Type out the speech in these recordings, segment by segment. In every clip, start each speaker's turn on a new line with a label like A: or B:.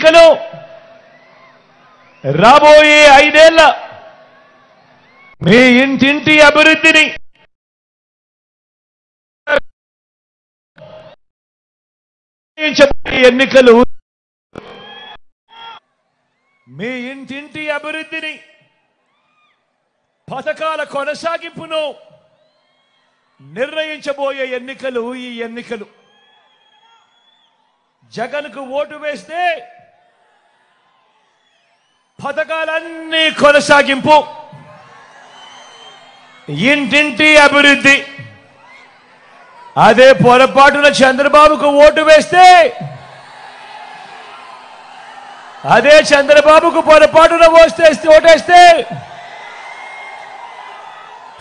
A: ఎన్నికలు రాబోయే 5 ఏళ్ల మీ ఇంటింటి అభివృద్ధిని ఎన్నికలు మీ ఇంటింటి అభివృద్ధిని పథకాల కొనసాగింపును నిర్ణయించబోయే ఎన్నికలు ఈ ఎన్నికలు. జగన్కు ఓటు వేస్తే పథకాలన్నీ కొనసాగింపు, ఇంటింటి అభివృద్ధి. అదే పొరపాటున చంద్రబాబుకు ఓటు వేస్తే, అదే చంద్రబాబుకు పొరపాటున ఓటేస్తే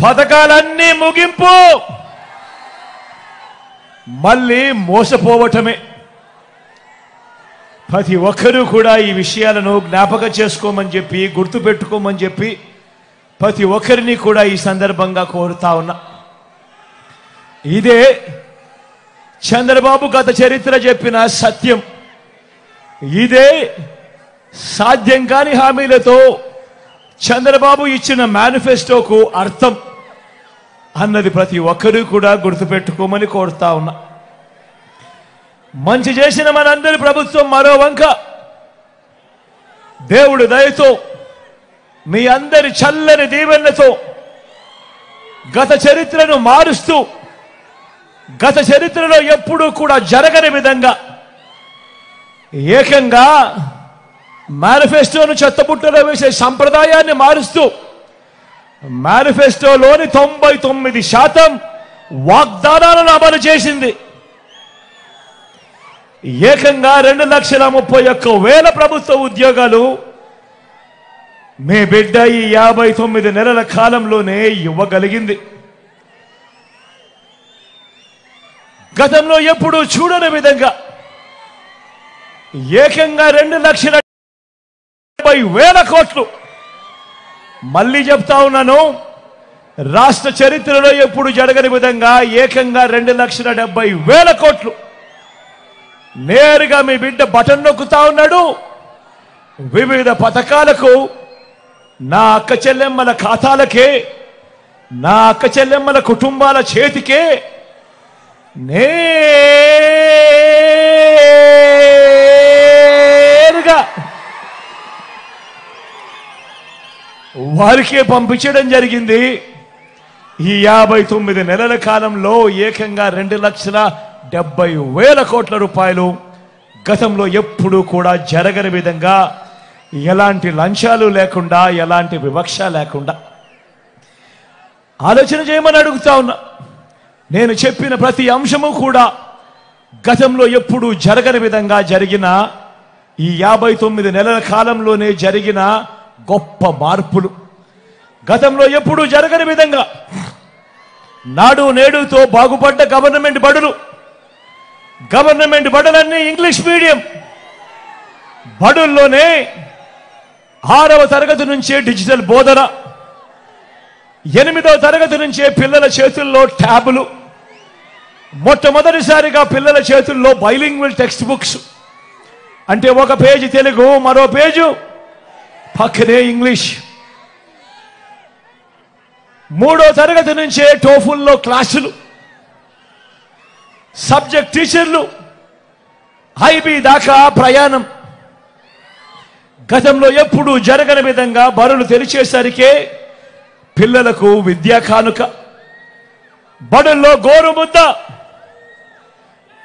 A: పథకాలన్నీ ముగింపు, మళ్ళీ మోసపోవటమే. ప్రతి ఒక్కరూ కూడా ఈ విషయాలను జ్ఞాపకం చేసుకోమని చెప్పి, గుర్తుపెట్టుకోమని చెప్పి ప్రతి ఒక్కరిని కూడా ఈ సందర్భంగా కోరుతా ఉన్నా. ఇదే చంద్రబాబు గత చరిత్ర చెప్పిన సత్యం. ఇదే సాధ్యం కాని హామీలతో చంద్రబాబు ఇచ్చిన మేనిఫెస్టోకు అర్థం అన్నది ప్రతి ఒక్కరూ కూడా గుర్తుపెట్టుకోమని కోరుతా ఉన్నా. మంచి చేసిన మనందరి ప్రభుత్వం మరో వంక దేవుడి దయతో, మీ అందరి చల్లని దీవెనలతో గత చరిత్రను మారుస్తూ, గత చరిత్రలో ఎప్పుడూ కూడా జరగని విధంగా ఏకంగా మేనిఫెస్టోను చెత్తబుట్టలో వేసే సంప్రదాయాన్ని మారుస్తూ మేనిఫెస్టోలోని 99% వాగ్దానాలను అమలు చేసింది. ఏకంగా 2,31,000 ప్రభుత్వ ఉద్యోగాలు మీ బిడ్డ ఈ 59 నెలల కాలంలోనే ఇవ్వగలిగింది. గతంలో ఎప్పుడూ చూడని విధంగా ఏకంగా 2,70,000 కోట్లు. మళ్ళీ చెప్తా ఉన్నాను, రాష్ట్ర చరిత్రలో ఎప్పుడు జరగని విధంగా ఏకంగా 2,70,000 కోట్లు నేరుగా మీ బిడ్డ బటన్ నొక్కుతా ఉన్నాడు. వివిధ పథకాలకు నా అక్క చెల్లెమ్మల ఖాతాలకే, నా అక్క చెల్లెమ్మల కుటుంబాల చేతికే నేరుగా వారికే పంపించడం జరిగింది. ఈ 59 నెలల కాలంలో ఏకంగా 2,70,000 కోట్ల రూపాయలు. గతంలో ఎప్పుడూ కూడా జరగని విధంగా, ఎలాంటి లంచాలు లేకుండా, ఎలాంటి వివక్ష లేకుండా ఆలోచన చేయమని అడుగుతా ఉన్నా. నేను చెప్పిన ప్రతి అంశము కూడా గతంలో ఎప్పుడూ జరగని విధంగా జరిగిన, ఈ 59 నెలల కాలంలోనే జరిగిన గొప్ప మార్పులు. గతంలో ఎప్పుడూ జరగని విధంగా నాడు నేడుతో బాగుపడ్డ గవర్నమెంట్ బడులు, గవర్నమెంట్ బడులన్నీ ఇంగ్లీష్ మీడియం బడుల్లోనే 6వ తరగతి నుంచే డిజిటల్ బోధన, 8వ తరగతి నుంచే పిల్లల చేతుల్లో ట్యాబులు, మొట్టమొదటిసారిగా పిల్లల చేతుల్లో బైలింగ్వల్ టెక్స్ట్ బుక్స్. అంటే ఒక పేజీ తెలుగు, మరో పేజు పక్కనే ఇంగ్లీష్. 3వ తరగతి నుంచే టోఫుల్లో క్లాసులు, సబ్జెక్ట్ టీచర్లు, ఐబీ దాకా ప్రయాణం. గతంలో ఎప్పుడూ జరగని విధంగా బడులు తెరిచేసరికే పిల్లలకు విద్యా కానుక, బడుల్లో గోరుముద్ద,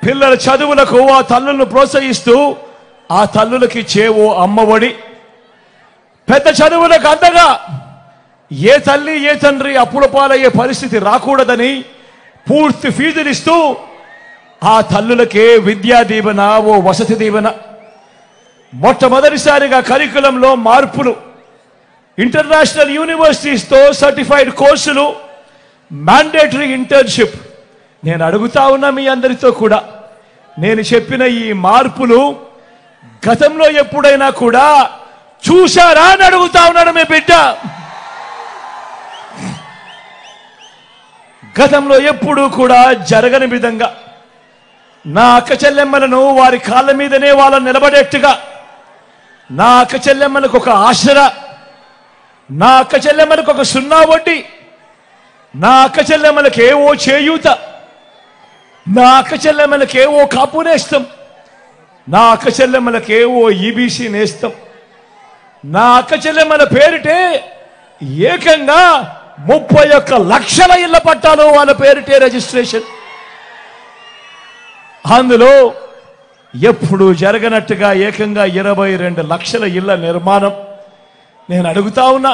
A: పిల్లల చదువులకు ఆ తల్లులను ప్రోత్సహిస్తూ ఆ తల్లులకి చేవో అమ్మఒడి, పెద్ద చదువులకు అందగా ఏ తల్లి ఏ తండ్రి అప్పుల పాలయ్యే పరిస్థితి రాకూడదని పూర్తి ఫీజులిస్తూ ఆ తల్లులకే విద్యా దీవెన, ఓ వసతి దీవెన. మొట్టమొదటిసారిగా కరికులంలో మార్పులు, ఇంటర్నేషనల్ యూనివర్సిటీస్తో సర్టిఫైడ్ కోర్సులు, మ్యాండేటరీ ఇంటర్న్షిప్. నేను అడుగుతా ఉన్నా మీ అందరితో కూడా, నేను చెప్పిన ఈ మార్పులు గతంలో ఎప్పుడైనా కూడా చూశారా అని అడుగుతా ఉన్నాడు మీ బిడ్డ. గతంలో ఎప్పుడూ కూడా జరగని విధంగా నా అక్క చెల్లెమ్మలను వారి కాళ్ళ మీదనే వాళ్ళని నిలబడేట్టుగా నా అక్క చెల్లెమ్మలకు ఒక ఆసరా, నా అక్క చెల్లెమ్మలకు ఒక సున్నా వడ్డీ, నా అక్క చెల్లెమ్మలకు ఏవో చేయూత, నా అక్క చెల్లెమ్మలకు ఏవో కాపు నేస్తం, నా అక్క చెల్లెమ్మలకు ఏవో ఈబీసీ నేస్తం, నా అక్క చెల్లెమ్మల పేరిటే ఏకంగా 31 లక్షల ఇళ్ల పట్టాలు వాళ్ళ పేరిటే రిజిస్ట్రేషన్. అందులో ఎప్పుడు జరగనట్టుగా ఏకంగా 22 లక్షల ఇళ్ల నిర్మాణం. నేను అడుగుతా ఉన్నా,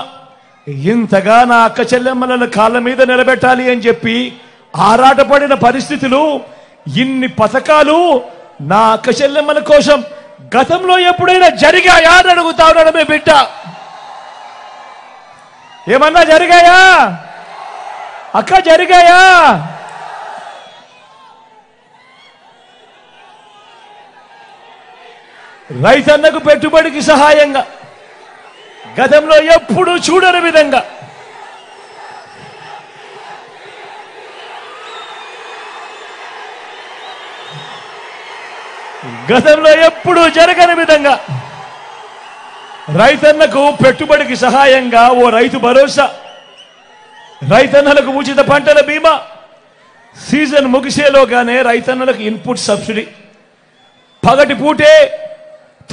A: ఇంతగా నా అక్క చెల్లెమ్మలను కాళ్ళ మీద నిలబెట్టాలి అని చెప్పి ఆరాటపడిన పరిస్థితులు, ఇన్ని పథకాలు నా అక్క చెల్లెమ్మల కోసం గతంలో ఎప్పుడైనా జరిగాయా అని అడుగుతా ఉన్నాడు మీ బిడ్డ. ఏమన్నా జరిగాయా అక్క? జరిగాయా? రైతన్నకు పెట్టుబడికి సహాయంగా గతంలో ఎప్పుడు చూడని విధంగా గతంలో ఎప్పుడు జరగని విధంగా రైతన్నకు పెట్టుబడికి సహాయంగా ఓ రైతు భరోసా, రైతన్నలకు ఉచిత పంటల బీమా, సీజన్ ముగిసేలోగానే రైతన్నలకు ఇన్పుట్ సబ్సిడీ, పగటి పూటే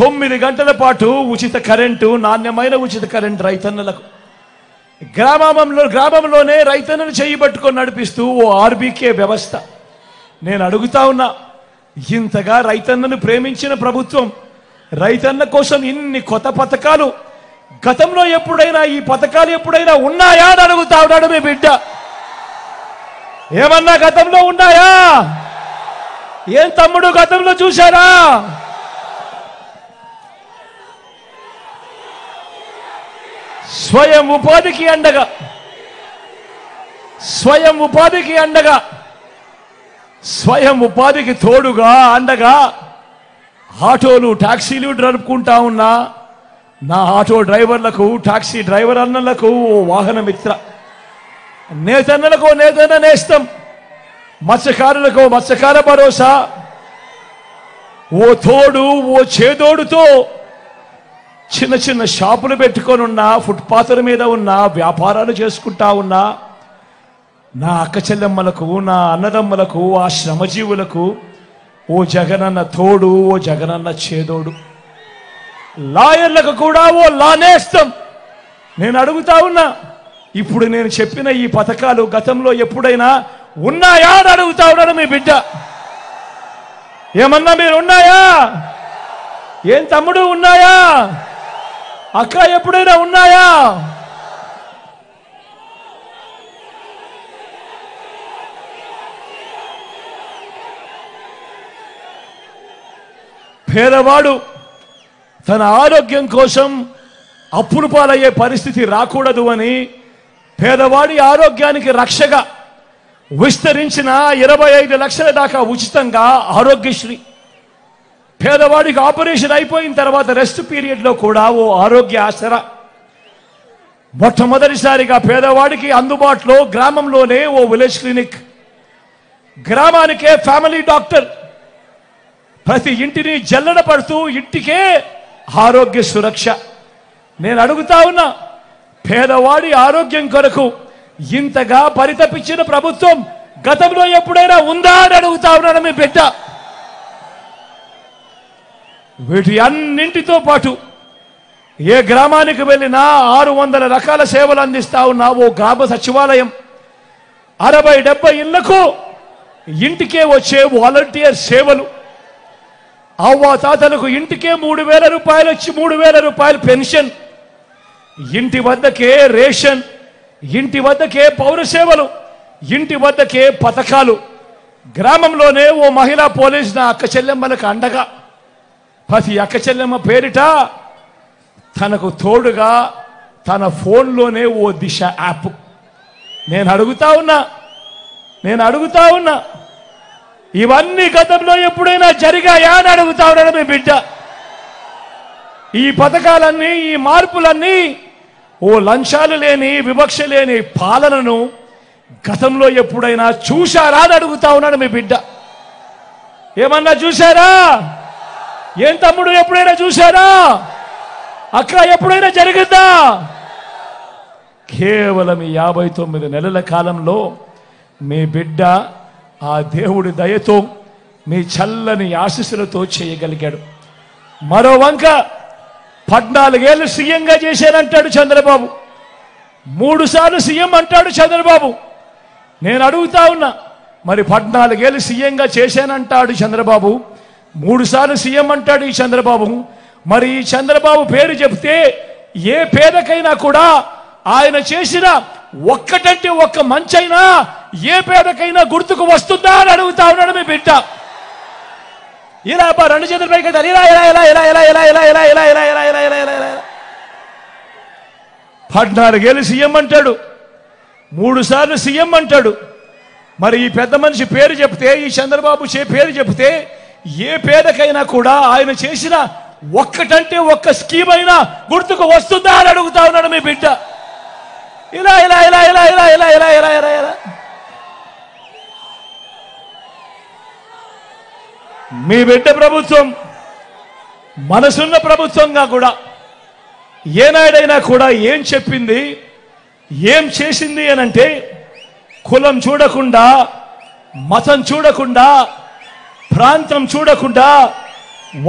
A: 9 గంటల పాటు ఉచిత కరెంటు, నాణ్యమైన ఉచిత కరెంటు రైతన్నలకు. గ్రామంలోనే రైతన్నను చేయబట్టుకొని నడిపిస్తూ ఓ ఆర్బీకే వ్యవస్థ. నేను అడుగుతా ఉన్నా, ఇంతగా రైతన్నను ప్రేమించిన ప్రభుత్వం రైతన్న కోసం ఇన్ని కొత్త పథకాలు గతంలో ఎప్పుడైనా, ఈ పథకాలు ఎప్పుడైనా ఉన్నాయా అని అడుగుతా ఉన్నాడు మీ బిడ్డ. ఏమన్నా గతంలో ఉన్నాయా? ఏం తమ్ముడు గతంలో చూశారా? స్వయం ఉపాధికి అండగా, స్వయం ఉపాధికి అండగా, స్వయం ఉపాధికి తోడుగా అండగా ఆటోలు, టాక్సీలు నడుపుకుంటా ఉన్నా నా ఆటో డ్రైవర్లకు, టాక్సీ డ్రైవర్ అన్నలకు ఓ వాహన మిత్ర, నేతన్నలకు నేతన్న నేస్తం, మత్స్యకారులకు మత్స్యకార భరోసా, ఓ తోడు, ఓ చేదోడుతో చిన్న చిన్న షాపులు పెట్టుకొని ఉన్నా, ఫుట్పాత్ల మీద ఉన్న వ్యాపారాలు చేసుకుంటా ఉన్నా నా అక్క చెల్లెమ్మలకు, నా అన్నదమ్మలకు, ఆ శ్రమజీవులకు ఓ జగనన్న తోడు, ఓ జగనన్న చేదోడు. లాయర్లకు కూడా ఓ లానేస్తం. నేను అడుగుతా ఉన్నా, ఇప్పుడు నేను చెప్పిన ఈ పథకాలు గతంలో ఎప్పుడైనా ఉన్నాయా అని అడుగుతా ఉన్నాడు మీ బిడ్డ. ఏమన్నా మీరు ఉన్నాయా? ఏం తమ్ముడు ఉన్నాయా? అక్క ఎప్పుడైనా ఉన్నాయా? పేదవాడు తన ఆరోగ్యం కోసం అప్పులు పాలయ్యే పరిస్థితి రాకూడదు అని పేదవాడి ఆరోగ్యానికి రక్షగా విస్తరించిన 25 లక్షల దాకా ఉచితంగా ఆరోగ్యశ్రీ. పేదవాడికి ఆపరేషన్ అయిపోయిన తర్వాత రెస్ట్ పీరియడ్లో కూడా ఓ ఆరోగ్య ఆసరా. మొట్టమొదటిసారిగా పేదవాడికి అందుబాటులో గ్రామంలోనే ఓ విలేజ్ క్లినిక్, గ్రామానికే ఫ్యామిలీ డాక్టర్, ప్రతి ఇంటిని జల్లెడ పడుతూ ఇంటికే ఆరోగ్య సురక్ష. నేను అడుగుతా ఉన్నా, పేదవాడి ఆరోగ్యం కొరకు ఇంతగా పరితపించిన ప్రభుత్వం గతంలో ఎప్పుడైనా ఉందా అని అడుగుతా ఉన్నాను మీ బిడ్డ. వీటి అన్నింటితో పాటు ఏ గ్రామానికి వెళ్ళినా 600 రకాల సేవలు అందిస్తా ఉన్నా ఓ గ్రామ సచివాలయం, 60-70 ఇళ్లకు ఇంటికే వచ్చే వాలంటీర్ సేవలు, అవ్వ తాతలకు ఇంటికే 3000 రూపాయలు వచ్చి 3000 రూపాయలు పెన్షన్, ఇంటి వద్దకే రేషన్, ఇంటి వద్దకే పౌర సేవలు, ఇంటి వద్దకే పథకాలు. గ్రామంలోనే ఓ మహిళా పోలీస్ నా అక్క చెల్లెమ్మలకు అండగా, ప్రతి అక్క చెల్లెమ్మ పేరిట తనకు తోడుగా తన ఫోన్లోనే ఓ దిశ యాప్. నేను అడుగుతా ఉన్నా ఇవన్నీ గతంలో ఎప్పుడైనా జరిగాయా అని అడుగుతా ఉన్నాడు మీ బిడ్డ. ఈ పథకాలన్నీ, ఈ మార్పులన్నీ ఓ లంచాలు లేని, వివక్ష లేని పాలనను గతంలో ఎప్పుడైనా చూశారా అని అడుగుతా ఉన్నాడు మీ బిడ్డ. ఏమన్నా చూశారా? ఏం తమ్ముడు ఎప్పుడైనా చూశారా? అక్క ఎప్పుడైనా జరిగిందా? కేవలం 59 నెలల కాలంలో మీ బిడ్డ ఆ దేవుడి దయతో మీ చల్లని ఆశీస్సులతో చేయగలిగాడు. మరో వంక 14 ఏళ్ళు సీఎంగా చేశానంటాడు చంద్రబాబు, 3 సార్లు సీఎం అంటాడు చంద్రబాబు. నేను అడుగుతా ఉన్నా, మరి 14 ఏళ్ళు సీఎంగా చేశానంటాడు చంద్రబాబు, 3 సార్లు సీఎం అంటాడు ఈ చంద్రబాబు. మరి ఈ చంద్రబాబు పేరు చెప్తే ఏ పేదకైనా కూడా ఆయన చేసిన ఒక్కటంటే ఒక్క మంచైనా ఏ పేదకైనా గుర్తుకు వస్తుందా అని అడుగుతా ఉన్నాడు మీ బిడ్డ. ఇలా 2 చేతులు పైకి ఇలా ఇలా ఇలా ఇలా ఇలా ఇలా ఇలా ఇలా ఇలా ఇలా ఇలా ఇలా ఇలా ఇలా ఇలా 14 ఏళ్ళు సీఎం అంటాడు, 3 సార్లు సీఎం అంటాడు. మరి ఈ పెద్ద మనిషి పేరు చెప్తే, ఈ చంద్రబాబు పేరు చెప్తే ఏ పేదకైనా కూడా ఆయన చేసిన ఒక్కటంటే ఒక్క స్కీమ్ అయినా గుర్తుకు వస్తుందా అని అడుగుతా ఉన్నాడు మీ బిడ్డ. ఇలా ఇలా ఇలా ఇలా ఇలా ఇలా ఇలా ఇలా ఇలా ఇలా మీ బిడ్డ ప్రభుత్వం మనసున్న ప్రభుత్వంగా కూడా ఏనాడైనా కూడా ఏం చెప్పింది, ఏం చేసింది అనంటే కులం చూడకుండా, మతం చూడకుండా, ప్రాంతం చూడకుండా,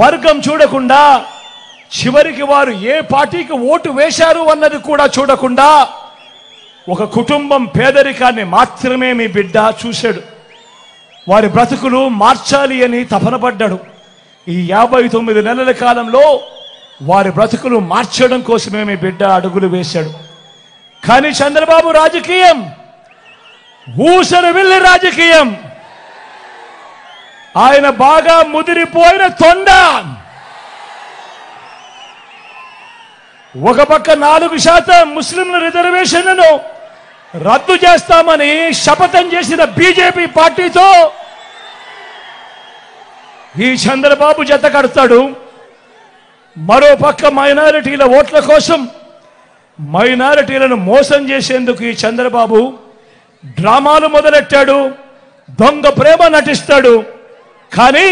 A: వర్గం చూడకుండా, చివరికి వారు ఏ పార్టీకి ఓటు వేశారు అన్నది కూడా చూడకుండా ఒక కుటుంబం పేదరికాన్ని మాత్రమే మీ బిడ్డ చూశాడు. వారి బ్రతుకులు మార్చాలి అని తపన పడ్డాడు. ఈ 59 నెలల కాలంలో వారి బ్రతుకులు మార్చడం కోసమే మీ బిడ్డ అడుగులు వేశాడు. కానీ చంద్రబాబు రాజకీయం ఊసరు వెళ్ళి రాజకీయం. ఆయన బాగా ముదిరిపోయిన తొండ. ఒక పక్క 4% ముస్లింల రిజర్వేషన్లను రద్దు చేస్తామని శపథం చేసిన బీజేపీ పార్టీతో ఈ చంద్రబాబు జత కడతాడు. మరో పక్క మైనారిటీల ఓట్ల కోసం మైనారిటీలను మోసం చేసేందుకు ఈ చంద్రబాబు డ్రామాలు మొదలెట్టాడు, దొంగ ప్రేమ నటిస్తాడు. కానీ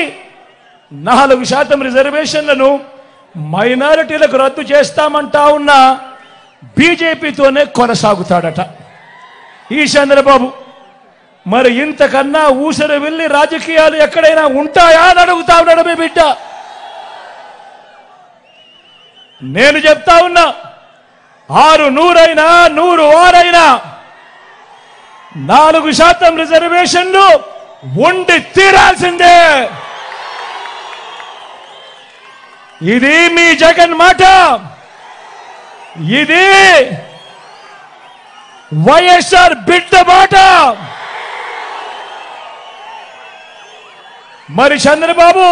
A: 4% రిజర్వేషన్లను మైనారిటీలకు రద్దు చేస్తామంటా ఉన్న బీజేపీతోనే కొనసాగుతాడట ఈ చంద్రబాబు. మరి ఇంతకన్నా ఊసరు వెళ్ళి రాజకీయాలు ఎక్కడైనా ఉంటాయా అని అడుగుతా ఉన్నాడు మీ బిడ్డ. నేను చెప్తా ఉన్నా, 6 100 100 6 4% రిజర్వేషన్లు ఉండి తీరాల్సిందే. ఇది మీ జగన్ మాట, ఇది వైఎస్ఆర్ బిడ్డ మాట. మరి చంద్రబాబు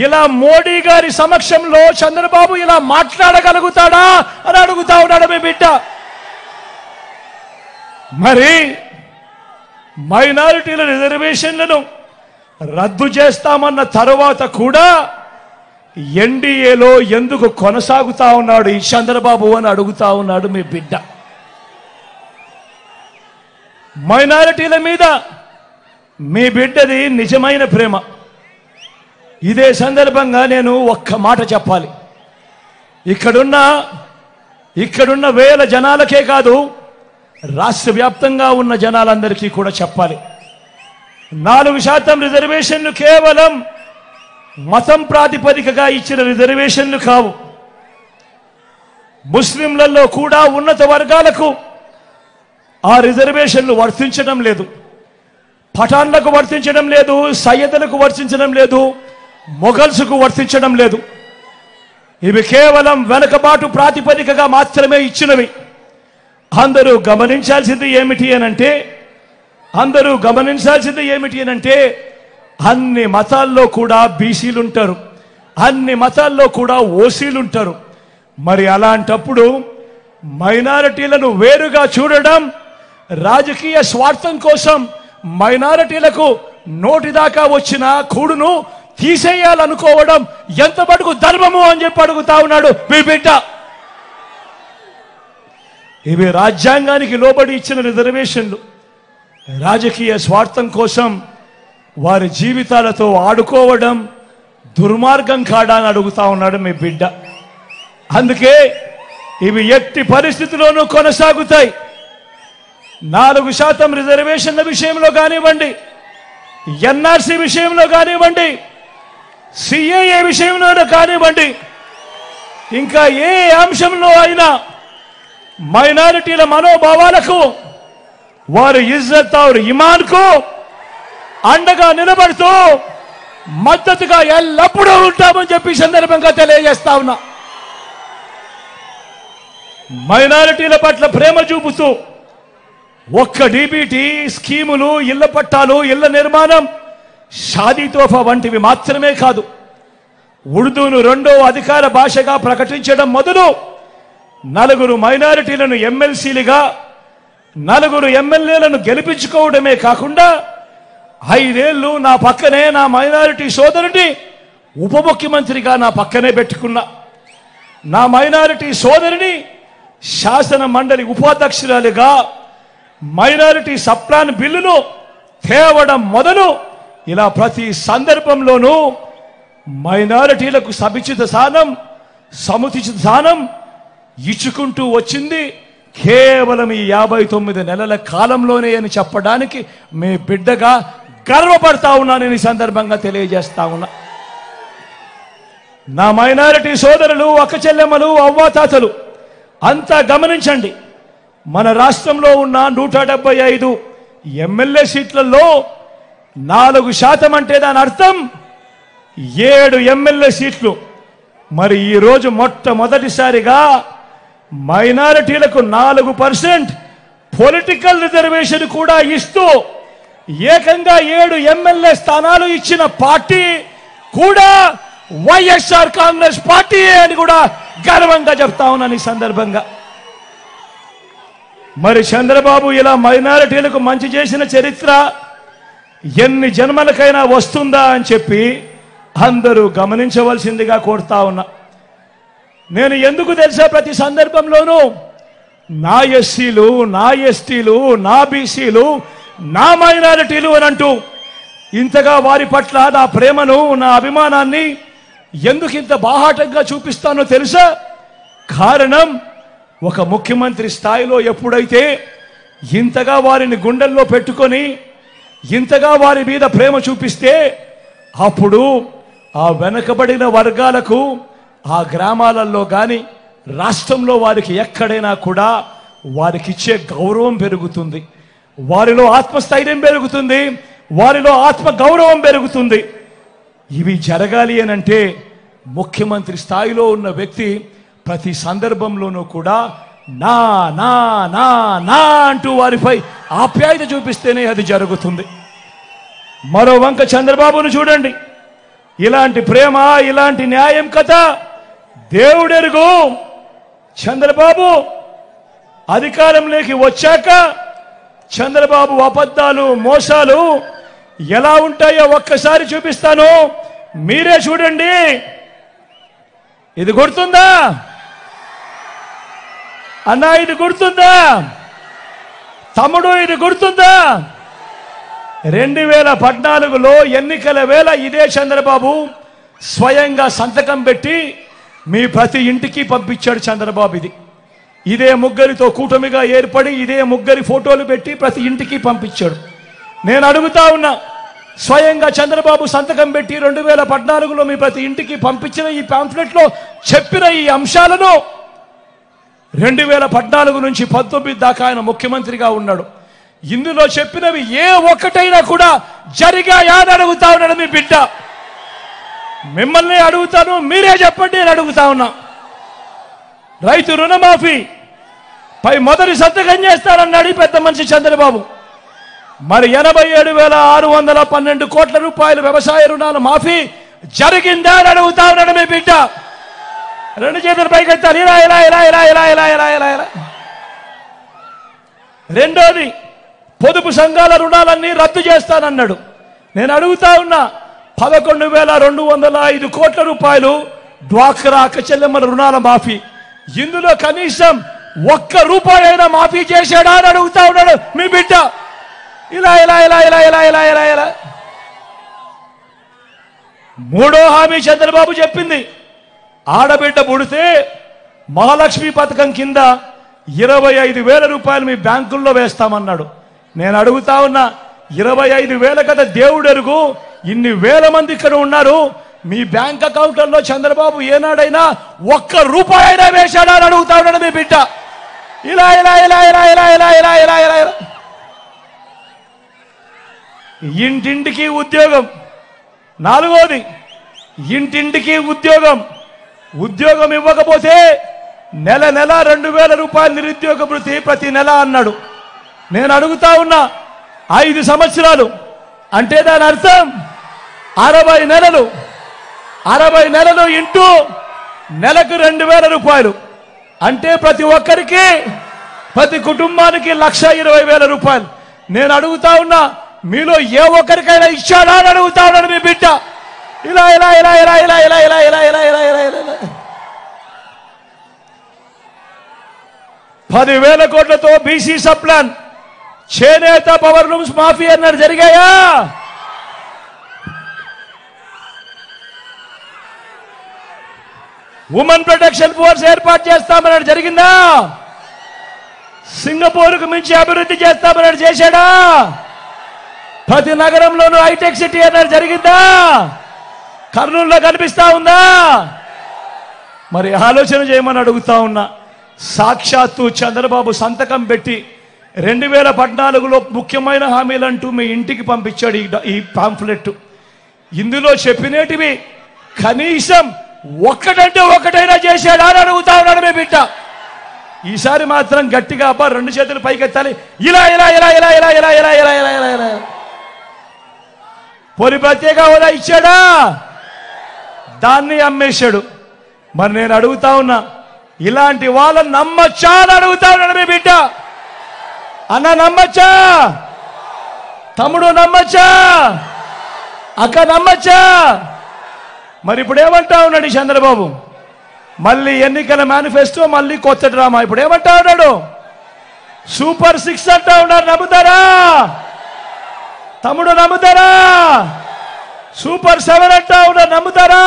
A: ఇలా మోడీ గారి సమక్షంలో చంద్రబాబు ఇలా మాట్లాడగలుగుతాడా అని అడుగుతా ఉన్నాడు మీ బిడ్డ. మరి మైనారిటీల రిజర్వేషన్లను రద్దు చేస్తామన్న తరువాత కూడా ఎన్డీఏలో ఎందుకు కొనసాగుతా ఉన్నాడు ఈ చంద్రబాబు అని అడుగుతా ఉన్నాడు మీ బిడ్డ. మైనారిటీల మీద మీ బిడ్డది నిజమైన ప్రేమ. ఇదే సందర్భంగా నేను ఒక్క మాట చెప్పాలి. ఇక్కడున్న వేల జనాలకే కాదు, రాష్ట్ర వ్యాప్తంగా ఉన్న జనాలందరికీ కూడా చెప్పాలి. 4% రిజర్వేషన్లు కేవలం మతం ప్రాతిపదికగా ఇచ్చిన రిజర్వేషన్లు కావు. ముస్లింలలో కూడా ఉన్నత వర్గాలకు ఆ రిజర్వేషన్లు వర్తించడం లేదు. పఠాన్లకు వర్తించడం లేదు, సయ్యదులకు వర్తించడం లేదు, మొఘల్స్కు వర్తించడం లేదు. ఇవి కేవలం వెనుకబాటు ప్రాతిపదికగా మాత్రమే ఇచ్చినవి. అందరూ గమనించాల్సింది ఏమిటి అనంటే అన్ని మతాల్లో కూడా బీసీలు ఉంటారు, అన్ని మతాల్లో కూడా ఓసీలు ఉంటారు. మరి అలాంటప్పుడు మైనారిటీలను వేరుగా చూడడం, రాజకీయ స్వార్థం కోసం మైనారిటీలకు నోటిదాకా వచ్చిన కూడును తీసేయాలనుకోవడం ఎంత మటుకు ధర్మము అని చెప్పి అడుగుతా ఉన్నాడు మీ బిడ్డ. ఇవి రాజ్యాంగానికి లోబడి ఇచ్చిన రిజర్వేషన్లు. రాజకీయ స్వార్థం కోసం వారి జీవితాలతో ఆడుకోవడం దుర్మార్గం కాడా అని అడుగుతా ఉన్నాడు మీ బిడ్డ. అందుకే ఇవి ఎట్టి పరిస్థితుల్లోనూ కొనసాగుతాయి. 4% రిజర్వేషన్ల విషయంలో కానివ్వండి, ఎన్ఆర్సీ విషయంలో కానివ్వండి, సిఏఏ విషయంలో కానివ్వండి, ఇంకా ఏ అంశంలో అయినా మైనారిటీల మనోభావాలకు, వారి ఇజ్జత్ और ఇమాన్కు అండగా నిలబడుతూ మద్దతుగా ఎల్లప్పుడూ ఉంటామని చెప్పి సందర్భంగా తెలియజేస్తా ఉన్నా. మైనారిటీల పట్ల ప్రేమ చూపుతూ ఒక్క డీబీటీ స్కీములు, ఇళ్ల పట్టాలు, ఇళ్ల నిర్మాణం, షాదీ తోఫా వంటివి మాత్రమే కాదు, ఉర్దూను 2వ అధికార భాషగా ప్రకటించడం మొదలు 4 మైనారిటీలను ఎమ్మెల్సీలుగా, 4 ఎమ్మెల్యేలను గెలిపించుకోవడమే కాకుండా 5 ఏళ్లు నా పక్కనే నా మైనారిటీ సోదరుని ఉప ముఖ్యమంత్రిగా నా పక్కనే పెట్టుకున్నా. నా మైనారిటీ సోదరిని శాసన మండలి ఉపాధ్యక్షురాలిగా మైనారిటీ సప్లాన్ బిల్లును తేవడం మొదలు ఇలా ప్రతి సందర్భంలోనూ మైనారిటీలకు సముచిత స్థానం ఇచ్చుకుంటూ వచ్చింది కేవలం ఈ 59 నెలల కాలంలోనే అని చెప్పడానికి మీ బిడ్డగా గర్వపడతా ఉన్నానని ఈ సందర్భంగా తెలియజేస్తా ఉన్నా. నా మైనారిటీ సోదరులు, అక్క చెల్లెమ్మలు, అవ్వాతాతలు అంతా గమనించండి. మన రాష్ట్రంలో ఉన్న 175 ఎమ్మెల్యే సీట్లలో 4% అంటే దాని అర్థం 7 ఎమ్మెల్యే సీట్లు. మరి ఈరోజు మొట్టమొదటిసారిగా మైనారిటీలకు 4% పొలిటికల్ రిజర్వేషన్ కూడా ఇస్తూ ఏకంగా 7 ఎమ్మెల్యే స్థానాలు ఇచ్చిన పార్టీ కూడా వైఎస్ఆర్ కాంగ్రెస్ పార్టీ అని కూడా గర్వంగా చెప్తా ఉన్నాను ఈ సందర్భంగా. మరి చంద్రబాబు ఇలా మైనారిటీలకు మంచి చేసిన చరిత్ర ఎన్ని జన్మలకైనా వస్తుందా అని చెప్పి అందరూ గమనించవలసిందిగా కోరుతా ఉన్నా. నేను ఎందుకు తెలుసా ప్రతి సందర్భంలోనూ నా ఎస్సీలు, నా ఎస్టీలు, నా బీసీలు, నా మైనారిటీలు అని అంటూ ఇంతగా వారి పట్ల నా ప్రేమను, నా అభిమానాన్ని ఎందుకు ఇంత బాహాటంగా చూపిస్తానో తెలుసా? కారణం, ఒక ముఖ్యమంత్రి స్థాయిలో ఎప్పుడైతే ఇంతగా వారిని గుండెల్లో పెట్టుకొని ఇంతగా వారి మీద ప్రేమ చూపిస్తే అప్పుడు ఆ వెనకబడిన వర్గాలకు ఆ గ్రామాలలో కానీ రాష్ట్రంలో వారికి ఎక్కడైనా కూడా వారికి ఇచ్చే గౌరవం పెరుగుతుంది, వారిలో ఆత్మస్థైర్యం పెరుగుతుంది, వారిలో ఆత్మ గౌరవం పెరుగుతుంది. ఇవి జరగాలి అని అంటే ముఖ్యమంత్రి స్థాయిలో ఉన్న వ్యక్తి ప్రతి సందర్భంలోనూ కూడా నా నా నా నా అంటూ వారిపై ఆప్యాయత చూపిస్తేనే అది జరుగుతుంది. మరో వంక చంద్రబాబును చూడండి, ఇలాంటి ప్రేమ, ఇలాంటి న్యాయం కథ దేవుడెరుగు. చంద్రబాబు అధికారంలోకి వచ్చాక చంద్రబాబు అబద్ధాలు, మోసాలు ఎలా ఉంటాయో ఒక్కసారి చూపిస్తాను, మీరే చూడండి. ఇది గుర్తుందా అన్నా? ఇది గుర్తుందా తమ్ముడు? ఇది గుర్తుందా? 2014లో ఎన్నికల వేళ ఇదే చంద్రబాబు స్వయంగా సంతకం పెట్టి మీ ప్రతి ఇంటికి పంపించాడు చంద్రబాబు. ఇదే ముగ్గురితో కూటమిగా ఏర్పడి ఇదే ముగ్గురి ఫోటోలు పెట్టి ప్రతి ఇంటికి పంపించాడు. నేను అడుగుతా ఉన్నా, స్వయంగా చంద్రబాబు సంతకం పెట్టి 2014లో మీ ప్రతి ఇంటికి పంపించిన ఈ పాంఫ్లెట్లో చెప్పిన ఈ అంశాలను 2014 నుంచి 19 దాకా ఆయన ముఖ్యమంత్రిగా ఉన్నాడు. ఇందులో చెప్పినవి ఏ ఒక్కటైనా కూడా జరిగాయా అని అడుగుతా ఉన్నాడు మీ బిడ్డ. మిమ్మల్ని అడుగుతాను, మీరే చెప్పండి అని అడుగుతా ఉన్నా. రైతు రుణమాఫీ పై మొదటి సంతకం చేస్తానన్నాడు ఈ పెద్ద మనిషి చంద్రబాబు. మరి 87,612 కోట్ల రూపాయల వ్యవసాయ రుణాల మాఫీ జరిగిందా అని అడుగుతా ఉన్నాడు మీ బిడ్డ. 2 చేతులు పైకెత్తారు. ఇలా ఇలా ఇలా ఇలా ఇలా ఇలా ఇలా ఇలా ఇలా. రెండోది, పొదుపు సంఘాల రుణాలన్నీ రద్దు చేస్తానన్నాడు. నేను అడుగుతా ఉన్నా, 11,205 కోట్ల రూపాయలు డ్వాక్రా అక్క చెల్లెమ్మల రుణాల మాఫీ, ఇందులో కనీసం 1 రూపాయి అయినా మాఫీ చేశాడా అని అడుగుతా ఉన్నాడు మీ బిడ్డ. ఇలా ఇలా ఇలా ఇలా ఇలా ఇలా ఇలా ఇలా. మూడో హామీ చంద్రబాబు చెప్పింది, ఆడబిడ్డ పుడితే మహాలక్ష్మి పథకం కింద 25,000 రూపాయలు మీ బ్యాంకుల్లో వేస్తామన్నాడు. నేను అడుగుతా ఉన్నా, 25,000 కదా దేవుడు ఎరుగు, ఇన్ని వేల మంది ఇక్కడ ఉన్నారు, మీ బ్యాంక్ అకౌంట్లలో చంద్రబాబు ఏనాడైనా ₹1 అయినా వేశాడా అని అడుగుతా ఉన్నాడు మీ బిడ్డ. ఇలా ఇలా ఇలా ఇలా ఇలా ఇలా ఇలా ఇలా ఇలా ఇలా ఇంటింటికి ఉద్యోగం. 4వది, ఇంటింటికి ఉద్యోగం. ఉద్యోగం ఇవ్వకపోతే నెల 2,000 రూపాయలు నిరుద్యోగ భృతి ప్రతి నెల అన్నాడు. నేను అడుగుతా ఉన్నా, 5 సంవత్సరాలు అంటే దాని అర్థం 60 నెలలు. 60 నెలలు ఇంటూ నెలకు 2,000 రూపాయలు అంటే ప్రతి ఒక్కరికి, ప్రతి కుటుంబానికి 1,20,000 రూపాయలు. నేను అడుగుతా ఉన్నా, మీలో ఏ ఒక్కరికైనా ఇచ్చాడా అని అడుగుతా ఉన్నాడు మీ బిడ్డ. ఇలా ఇలా ఇలా ఇలా ఇలా ఇలా ఇలా ఇలా ఇలా ఇలా ఇలా ఇలా 10,000 కోట్లతో బీసీ సప్లాన్, చేనేత పవర్ లూమ్స్ మాఫీ అన్నాడు, జరిగాయా? ఉమెన్ ప్రొటెక్షన్ ఫోర్స్ ఏర్పాటు చేస్తామన్నాడు, జరిగిందా? సింగపూర్కు మించి అభివృద్ధి చేస్తామన్నాడు, చేశాడా? ప్రతి నగరంలోనూ హైటెక్ సిటీ అన్నాడు, జరిగిందా? కర్నూలులో కనిపిస్తా ఉందా? మరి ఆలోచన చేయమని అడుగుతా ఉన్నా. సాక్షాత్తు చంద్రబాబు సంతకం పెట్టి 2014లో ముఖ్యమైన హామీలంటూ మీ ఇంటికి పంపించాడు ఈ పాంఫ్లెట్. ఇందులో చెప్పినటివి కనీసం ఒక్కటంటే ఒక్కటైనా చేశాడా అని అడుగుతా ఉన్నాడు మీ బిడ్డ. ఈసారి మాత్రం గట్టిగా అబ్బా 2 చేతులు పైకెత్తాలి. ఇలా ఇలా ఇలా ఇలా ఇలా ఇలా ఇలా ఇలా ఇలా ఇలా ఇలా పోనీ ప్రత్యేక హోదా ఇచ్చాడా? దాన్ని అమ్మేశాడు. మరి నేను అడుగుతా ఉన్నా, ఇలాంటి వాళ్ళని నమ్మచ్చా అని అడుగుతా ఉన్నాడు మీ బిడ్డ. అన్న నమ్మచ్చా? తమ్ముడు నమ్మచ్చా? అక్క నమ్మచ్చా? మరి ఇప్పుడు ఏమంటా ఉన్నాడు చంద్రబాబు? మళ్ళీ ఎన్నికల మేనిఫెస్టో, మళ్ళీ కొత్త డ్రామా. ఇప్పుడు ఏమంటా ఉన్నాడు? సూపర్ 6 అంటా ఉన్నారు. నమ్ముతారా తమ్ముడు? నమ్ముతారా? సూపర్ 7 అంటా ఉన్నారు. నమ్ముతారా?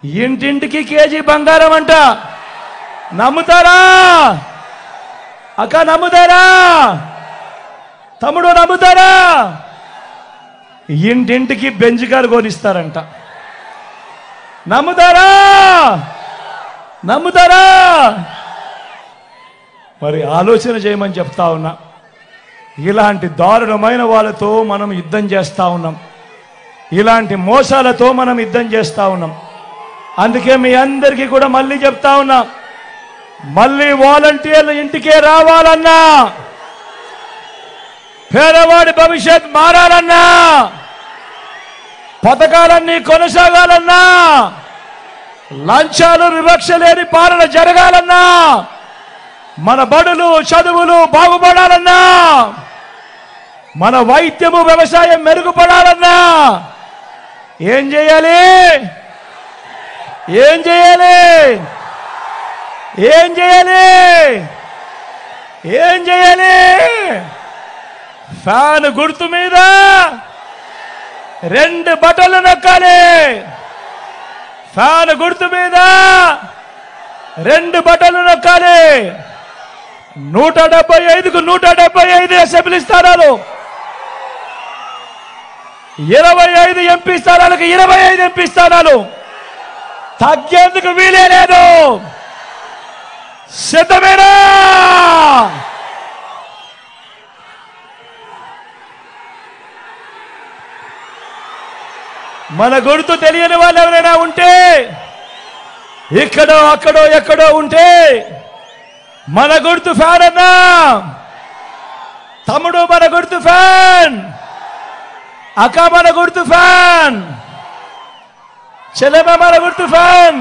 A: ఇంటింటికి కేజీ బంగారం అంట. నమ్ముతారా? అక్క నమ్ముతారా? తమ్ముడు నమ్ముతారా? ఇంటింటికి బెంజ్ కారు కొనిస్తారంట. నమ్ముతారా? నమ్ముతారా? మరి ఆలోచన చేయమని చెప్తా ఉన్నా. ఇలాంటి దారుణమైన వాళ్ళతో మనం యుద్ధం చేస్తా ఉన్నాం. ఇలాంటి మోసాలతో మనం యుద్ధం చేస్తా ఉన్నాం. అందుకే మీ అందరికీ కూడా మళ్ళీ చెప్తా ఉన్నా, మళ్ళీ వాలంటీర్లు ఇంటికే రావాలన్నా, పేదవాడి భవిష్యత్ మారాలన్నా, పథకాలన్నీ కొనసాగాలన్నా, లంచాలు వివక్ష లేని పాలన జరగాలన్నా, మన బడులు చదువులు బాగుపడాలన్నా, మన వైద్యము వ్యవసాయం మెరుగుపడాలన్నా ఏం చేయాలి? ఏం చేయాలి? ఏం చేయాలి? ఏం చేయాలి? ఫ్యాన్ గుర్తు మీద 2 బటన్లు నొక్కాలి. ఫ్యాన్ గుర్తు మీద 2 బటన్లు నొక్కాలి. 175కు 175 అసెంబ్లీ స్థానాలు, 25 ఎంపీ స్థానాలకు 25 ఎంపీ స్థానాలు. తగ్గేందుకు వీలే లేదు. సిద్ధమేనా? మన గుర్తు తెలియని వాళ్ళు ఎవరైనా ఉంటే, ఇక్కడో అక్కడో ఎక్కడో ఉంటే, మన గుర్తు ఫ్యాన్ అన్నా. తమ్ముడు మన గుర్తు ఫ్యాన్, అక్క మన గుర్తు ఫ్యాన్, చెల్లెమ్మ మన గుర్తు ఫ్యాన్,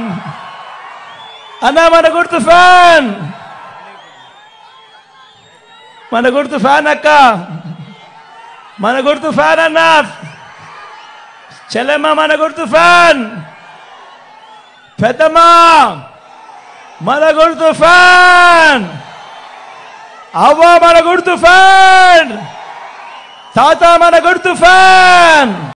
A: అన్న మన గుర్తు ఫ్యాన్. మన గుర్తు ఫ్యాన్ అక్క, మన గుర్తు ఫ్యాన్ అన్న, చెల్లెమ్మ మన గుర్తు ఫ్యాన్, పెద్దమ్మ మన గుర్తు ఫ్యాన్, అవ్వ మన గుర్తు ఫ్యాన్, తాత మన గుర్తు ఫ్యాన్.